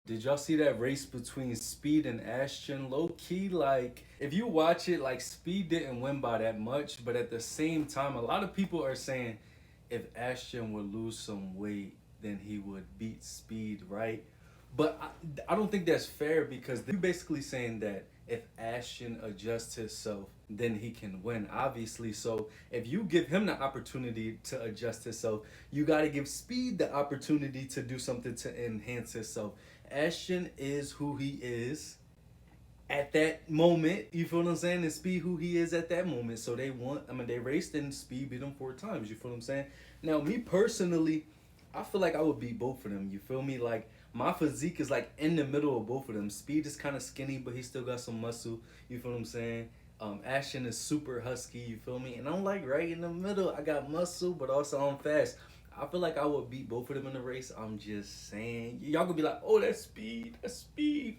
Did y'all see that race between Speed and Ashton? Low key, like, if you watch it, like, Speed didn't win by that much, but at the same time, a lot of people are saying if Ashton would lose some weight, then he would beat Speed, right? But I don't think that's fair because you basically saying that if Ashton adjusts himself, then he can win, obviously. So if you give him the opportunity to adjust himself, you got to give Speed the opportunity to do something to enhance himself. Ashton is who he is at that moment. You feel what I'm saying? And Speed who he is at that moment. So they want. I mean, they raced and Speed beat him 4 times. You feel what I'm saying? Now, me personally, I feel like I would beat both of them. You feel me? Like my physique is like in the middle of both of them. Speed is kind of skinny, but he still got some muscle. You feel what I'm saying? Ashton is super husky. You feel me? And I'm like right in the middle. I got muscle, but also I'm fast. I feel like I would beat both of them in the race. I'm just saying. Y'all gonna be like, oh, that's Speed. That's Speed.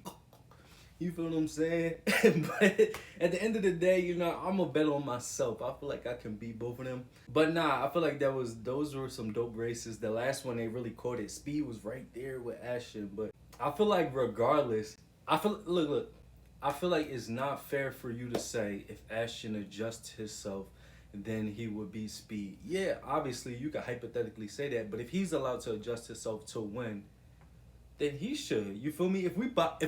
You feel what I'm saying? But at the end of the day, you know, I'm a bet on myself. I feel like I can beat both of them. But nah, I feel like those were some dope races. The last one they really caught it. Speed was right there with Ashton. But I feel like regardless, look. I feel like it's not fair for you to say if Ashton adjusts himself, then he would beat Speed. Yeah, obviously you could hypothetically say that, but if he's allowed to adjust himself to win, then he should. You feel me? If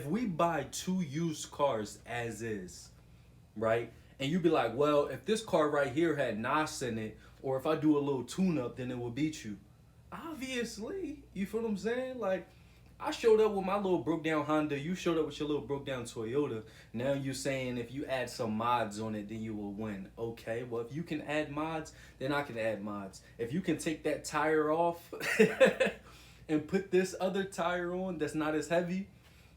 we buy two used cars as is, right? And you be like, well, if this car right here had NOS in it, or if I do a little tune up, then it will beat you. Obviously, you feel what I'm saying? Like, I showed up with my little broke down Honda. You showed up with your little broke down Toyota. Now you saying if you add some mods on it, then you will win. Okay, well if you can add mods, then I can add mods. If you can take that tire off and put this other tire on that's not as heavy,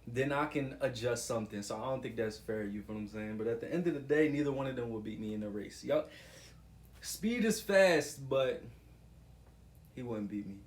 then I can adjust something. So I don't think that's fair. You feel what I'm saying? But at the end of the day, neither one of them will beat me in a race. Yup. Speed is fast, but he wouldn't beat me.